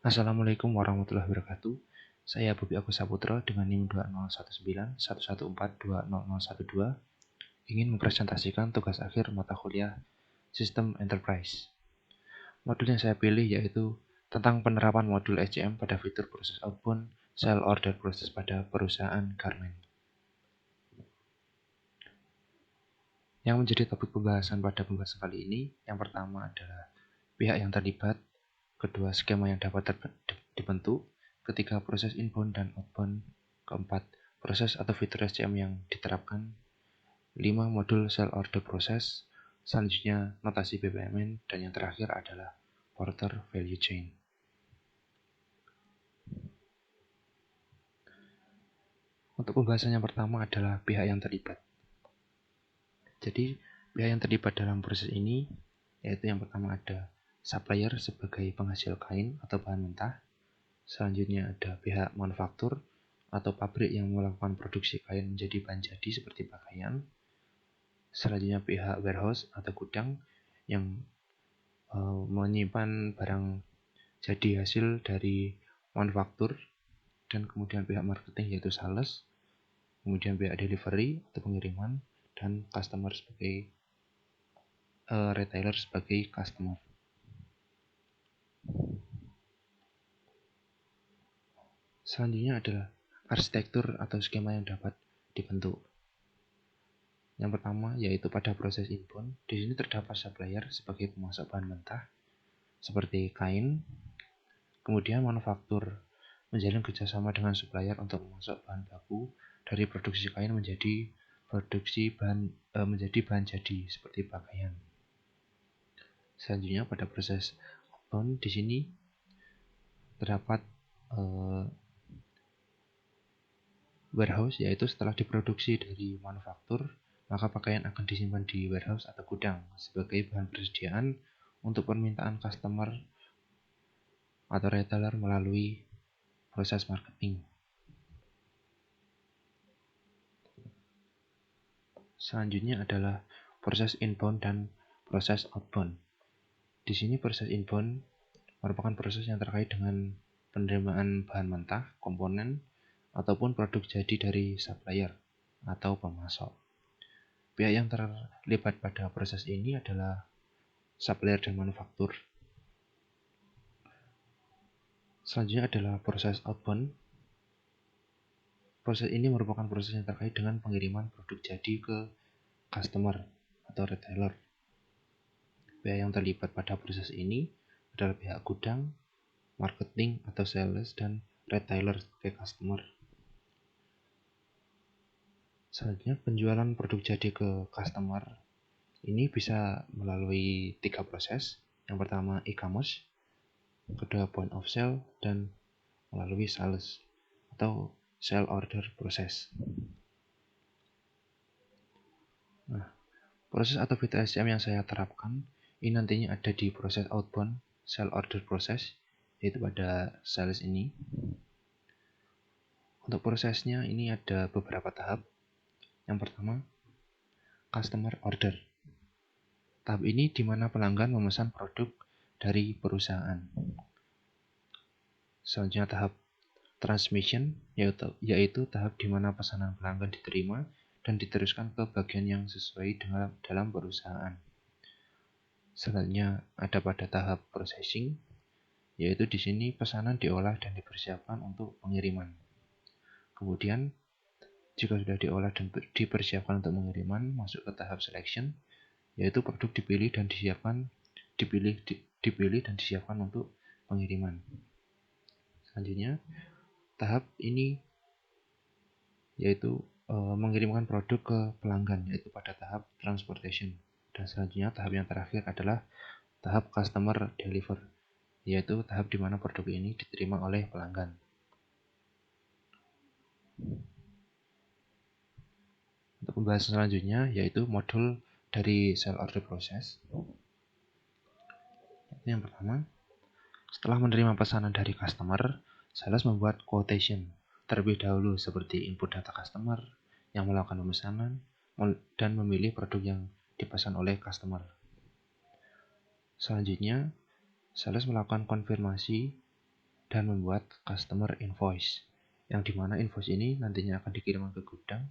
Assalamualaikum warahmatullahi wabarakatuh. Saya Bobi Agus Saputro dengan NIM 2019114200012 ingin mempresentasikan tugas akhir mata kuliah Sistem Enterprise. Modul yang saya pilih yaitu tentang penerapan modul SCM pada fitur proses outbound sell order proses pada perusahaan garment. Yang menjadi topik pembahasan pada pembahasan kali ini, yang pertama adalah pihak yang terlibat, kedua skema yang dapat dibentuk, ketiga proses inbound dan outbound, keempat proses atau fitur SCM yang diterapkan, 5 modul sell order proses, selanjutnya notasi BPMN, dan yang terakhir adalah Porter Value Chain. Untuk pembahasan yang pertama adalah pihak yang terlibat. Jadi pihak yang terlibat dalam proses ini yaitu yang pertama ada supplier sebagai penghasil kain atau bahan mentah. Selanjutnya ada pihak manufaktur atau pabrik yang melakukan produksi kain menjadi bahan jadi seperti pakaian. Selanjutnya pihak warehouse atau gudang yang menyimpan barang jadi hasil dari manufaktur. Dan kemudian pihak marketing yaitu sales. Kemudian pihak delivery atau pengiriman. Dan customer sebagai retailer sebagai customer. Selanjutnya adalah arsitektur atau skema yang dapat dibentuk. Yang pertama yaitu pada proses inbound. Di sini terdapat supplier sebagai pemasok bahan mentah seperti kain. Kemudian manufaktur menjalin kerjasama dengan supplier untuk memasok bahan baku dari produksi kain menjadi bahan jadi seperti pakaian. Selanjutnya pada proses outbound di sini terdapat warehouse, yaitu setelah diproduksi dari manufaktur, maka pakaian akan disimpan di warehouse atau gudang sebagai bahan persediaan untuk permintaan customer atau retailer melalui proses marketing. Selanjutnya adalah proses inbound dan proses outbound. Di sini proses inbound merupakan proses yang terkait dengan penerimaan bahan mentah, komponen, ataupun produk jadi dari supplier atau pemasok. Pihak yang terlibat pada proses ini adalah supplier dan manufaktur. Selanjutnya adalah proses outbound. Proses ini merupakan proses yang terkait dengan pengiriman produk jadi ke customer atau retailer. Pihak yang terlibat pada proses ini adalah pihak gudang, marketing atau sales, dan retailer sebagai customer. Selanjutnya penjualan produk jadi ke customer ini bisa melalui 3 proses. Yang pertama e-commerce, kedua point of sale, dan melalui sales atau sell order proses. Nah, proses atau fitur SCM yang saya terapkan ini nantinya ada di proses outbound sell order proses, yaitu pada sales ini. Untuk prosesnya ini ada beberapa tahap. Yang pertama, customer order. Tahap ini di mana pelanggan memesan produk dari perusahaan. Selanjutnya tahap transmission, yaitu tahap di mana pesanan pelanggan diterima dan diteruskan ke bagian yang sesuai dalam perusahaan. Selanjutnya ada pada tahap processing, yaitu di sini pesanan diolah dan dipersiapkan untuk pengiriman. Kemudian jika sudah diolah dan dipersiapkan untuk pengiriman, masuk ke tahap selection, yaitu produk dipilih dan disiapkan untuk pengiriman. Selanjutnya tahap ini yaitu mengirimkan produk ke pelanggan, yaitu pada tahap transportation. Dan selanjutnya tahap yang terakhir adalah tahap customer deliver, yaitu tahap di mana produk ini diterima oleh pelanggan. Untuk pembahasan selanjutnya yaitu modul dari sell order process. Yang pertama, setelah menerima pesanan dari customer, sales membuat quotation terlebih dahulu seperti input data customer yang melakukan pemesanan dan memilih produk yang dipesan oleh customer. Selanjutnya, sales melakukan konfirmasi dan membuat customer invoice, yang dimana invoice ini nantinya akan dikirimkan ke gudang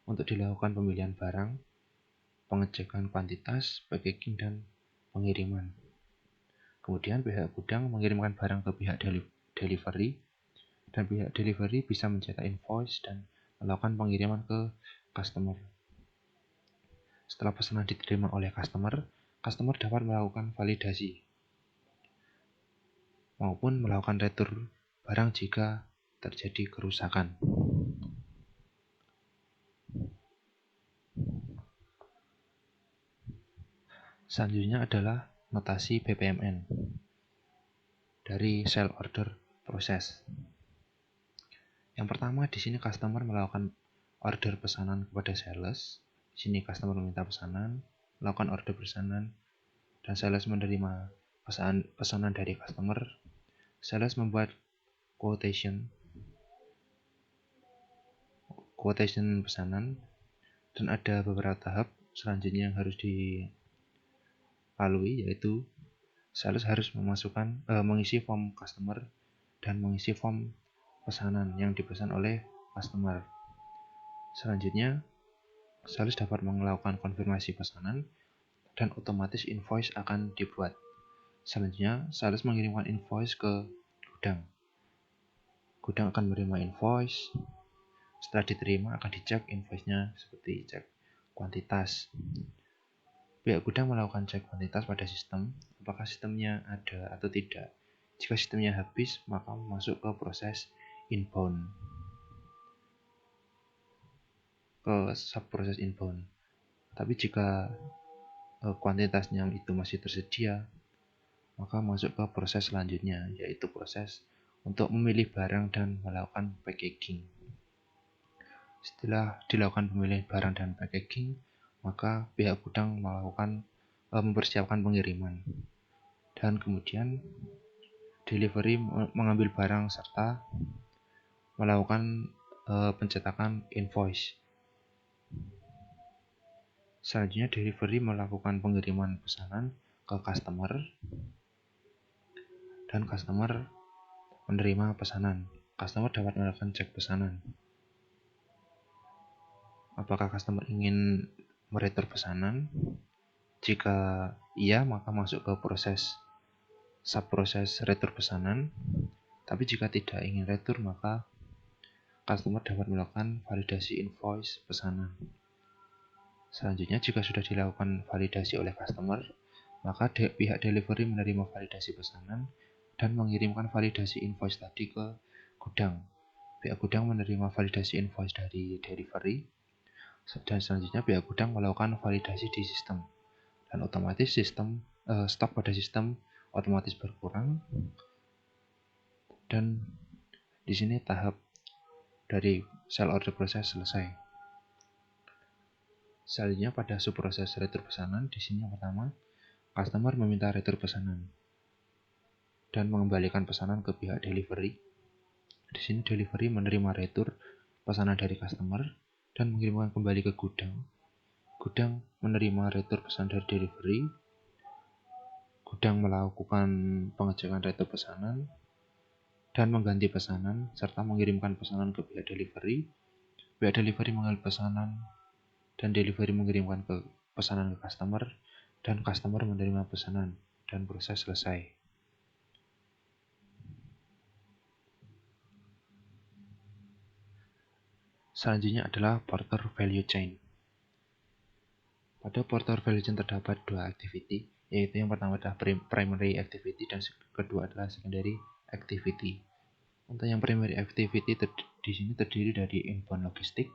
untuk dilakukan pemilihan barang, pengecekan kuantitas, packaging, dan pengiriman. Kemudian pihak gudang mengirimkan barang ke pihak delivery, dan pihak delivery bisa mencetak invoice dan melakukan pengiriman ke customer. Setelah pesanan diterima oleh customer dapat melakukan validasi maupun melakukan retur barang jika terjadi kerusakan. Selanjutnya adalah notasi BPMN dari sale order process. Yang pertama, di sini customer melakukan order pesanan kepada sales. Di sini customer meminta pesanan, melakukan order pesanan, dan sales menerima pesanan dari customer. Sales membuat quotation pesanan, dan ada beberapa tahap selanjutnya yang harus dilalui, yaitu sales harus mengisi form customer dan mengisi form pesanan yang dipesan oleh customer. Selanjutnya, sales dapat melakukan konfirmasi pesanan dan otomatis invoice akan dibuat. Selanjutnya, sales mengirimkan invoice ke gudang. Gudang akan menerima invoice. Setelah diterima akan dicek invoice-nya, seperti cek kuantitas. Pihak gudang melakukan cek kuantitas pada sistem, apakah sistemnya ada atau tidak. Jika sistemnya habis, maka masuk ke proses inbound, ke subproses inbound. Tapi jika kuantitasnya itu masih tersedia, maka masuk ke proses selanjutnya, yaitu proses untuk memilih barang dan melakukan packaging. Setelah dilakukan pemilihan barang dan packaging, maka pihak gudang mempersiapkan pengiriman, dan kemudian delivery mengambil barang serta melakukan pencetakan invoice. Selanjutnya delivery melakukan pengiriman pesanan ke customer, dan customer menerima pesanan. Customer dapat melakukan cek pesanan. Apakah customer ingin meretur pesanan? Jika iya, maka masuk ke subproses retur pesanan. Tapi jika tidak ingin retur, maka customer dapat melakukan validasi invoice pesanan. Selanjutnya, jika sudah dilakukan validasi oleh customer, maka pihak delivery menerima validasi pesanan dan mengirimkan validasi invoice tadi ke gudang. Pihak gudang menerima validasi invoice dari delivery, dan selanjutnya pihak gudang melakukan validasi di sistem, dan otomatis stok pada sistem otomatis berkurang. Dan di sini tahap dari sale order process selesai. Selanjutnya pada subproses retur pesanan, di sini yang pertama, customer meminta retur pesanan dan mengembalikan pesanan ke pihak delivery. Di sini delivery menerima retur pesanan dari customer dan mengirimkan kembali ke gudang. Gudang menerima retur pesanan dari delivery. Gudang melakukan pengecekan retur pesanan dan mengganti pesanan serta mengirimkan pesanan ke pihak delivery. Pihak delivery mengambil pesanan dan delivery mengirimkan pesanan ke customer, dan customer menerima pesanan, dan proses selesai. Selanjutnya adalah Porter Value Chain. Pada Porter Value Chain terdapat dua activity, yaitu yang pertama adalah primary activity dan kedua adalah secondary activity. Untuk yang primary activity di sini terdiri dari inbound logistik,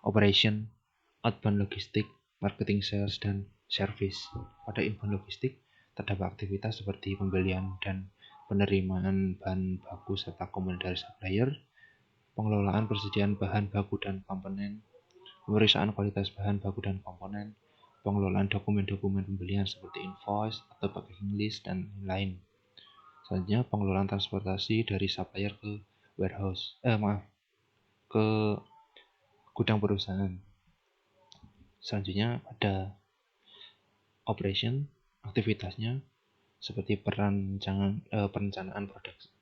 operation, outbound logistik, marketing, sales, dan service. Pada inbound logistik terdapat aktivitas seperti pembelian dan penerimaan bahan baku serta komponen dari supplier, pengelolaan persediaan bahan baku dan komponen, pemeriksaan kualitas bahan baku dan komponen, pengelolaan dokumen-dokumen pembelian seperti invoice atau packaging list, dan lain. Selanjutnya, pengelolaan transportasi dari supplier ke ke gudang perusahaan. Selanjutnya ada operation, aktivitasnya seperti perencanaan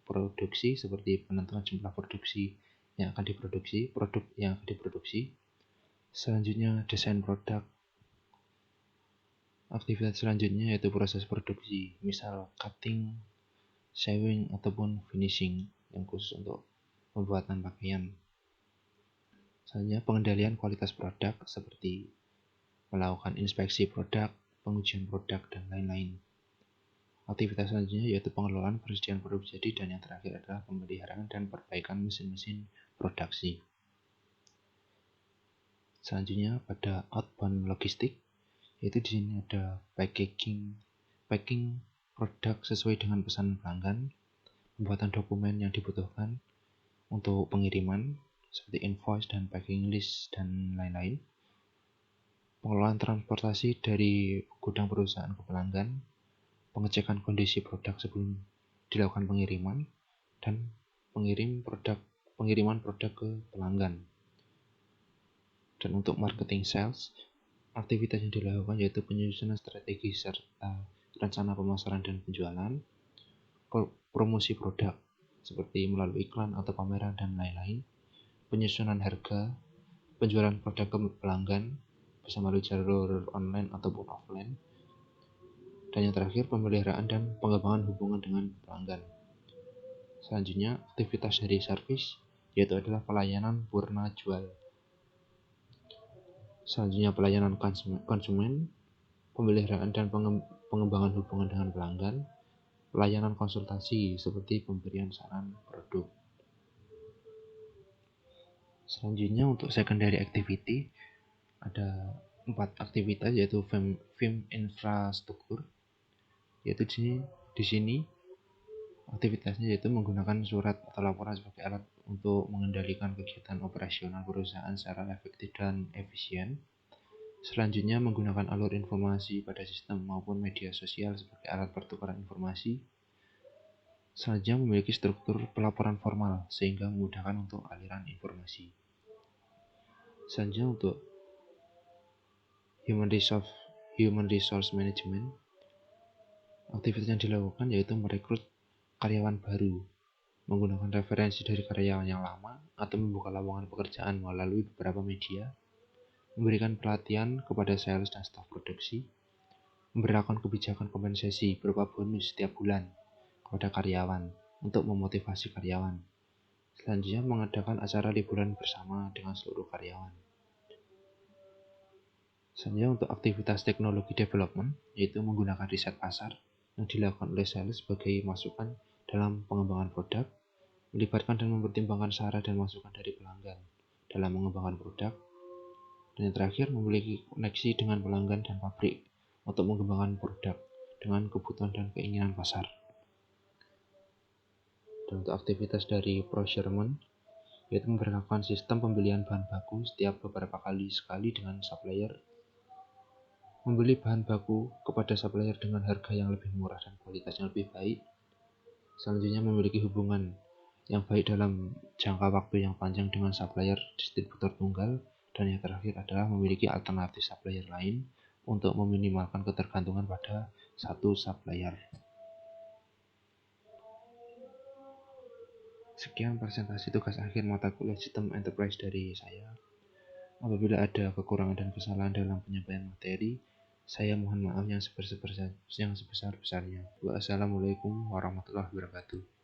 produksi seperti penentuan jumlah produksi yang akan diproduksi, produk yang akan diproduksi. Selanjutnya desain produk. Aktivitas selanjutnya yaitu proses produksi, misal cutting, sewing ataupun finishing yang khusus untuk pembuatan pakaian. Selanjutnya pengendalian kualitas produk seperti melakukan inspeksi produk, pengujian produk, dan lain-lain. Aktivitas selanjutnya yaitu pengelolaan persediaan produk jadi, dan yang terakhir adalah pemeliharaan dan perbaikan mesin-mesin produksi. Selanjutnya pada outbound logistik, yaitu di sini ada packing produk sesuai dengan pesan pelanggan, pembuatan dokumen yang dibutuhkan untuk pengiriman seperti invoice dan packing list dan lain-lain, pengelolaan transportasi dari gudang perusahaan ke pelanggan, pengecekan kondisi produk sebelum dilakukan pengiriman, dan pengiriman produk ke pelanggan. Dan untuk marketing sales, aktivitas yang dilakukan yaitu penyusunan strategi serta rencana pemasaran dan penjualan, promosi produk seperti melalui iklan atau pameran dan lain-lain, penyusunan harga, penjualan produk ke pelanggan bisa melalui jalur online ataupun offline, dan yang terakhir pemeliharaan dan pengembangan hubungan dengan pelanggan. Selanjutnya aktivitas dari service yaitu adalah pelayanan purna jual. Selanjutnya pelayanan konsumen, pemeliharaan dan pengembangan hubungan dengan pelanggan, pelayanan konsultasi seperti pemberian saran produk. Selanjutnya untuk secondary activity ada 4 aktivitas yaitu FIM infrastruktur, yaitu di sini aktivitasnya yaitu menggunakan surat atau laporan sebagai alat untuk mengendalikan kegiatan operasional perusahaan secara efektif dan efisien. Selanjutnya menggunakan alur informasi pada sistem maupun media sosial sebagai alat pertukaran informasi. Selanjutnya memiliki struktur pelaporan formal sehingga memudahkan untuk aliran informasi. Selanjutnya untuk human resource management, aktivitas yang dilakukan yaitu merekrut karyawan baru, menggunakan referensi dari karyawan yang lama, atau membuka lowongan pekerjaan melalui beberapa media, memberikan pelatihan kepada sales dan staf produksi, memberlakukan kebijakan kompensasi berupa bonus setiap bulan kepada karyawan untuk memotivasi karyawan. Selanjutnya mengadakan acara liburan bersama dengan seluruh karyawan. Selanjutnya untuk aktivitas teknologi development, yaitu menggunakan riset pasar yang dilakukan oleh sales sebagai masukan dalam pengembangan produk, melibatkan dan mempertimbangkan saran dan masukan dari pelanggan dalam mengembangkan produk, dan yang terakhir memiliki koneksi dengan pelanggan dan pabrik untuk mengembangkan produk dengan kebutuhan dan keinginan pasar. Dan untuk aktivitas dari procurement, yaitu memperlakukan sistem pembelian bahan baku setiap beberapa kali sekali dengan supplier, membeli bahan baku kepada supplier dengan harga yang lebih murah dan kualitas yang lebih baik. Selanjutnya memiliki hubungan yang baik dalam jangka waktu yang panjang dengan supplier distributor tunggal, dan yang terakhir adalah memiliki alternatif supplier lain untuk meminimalkan ketergantungan pada satu supplier. Sekian presentasi tugas akhir mata kuliah Sistem Enterprise dari saya. Apabila ada kekurangan dan kesalahan dalam penyampaian materi, saya mohon maaf yang sebesar-besarnya. Wassalamualaikum warahmatullahi wabarakatuh.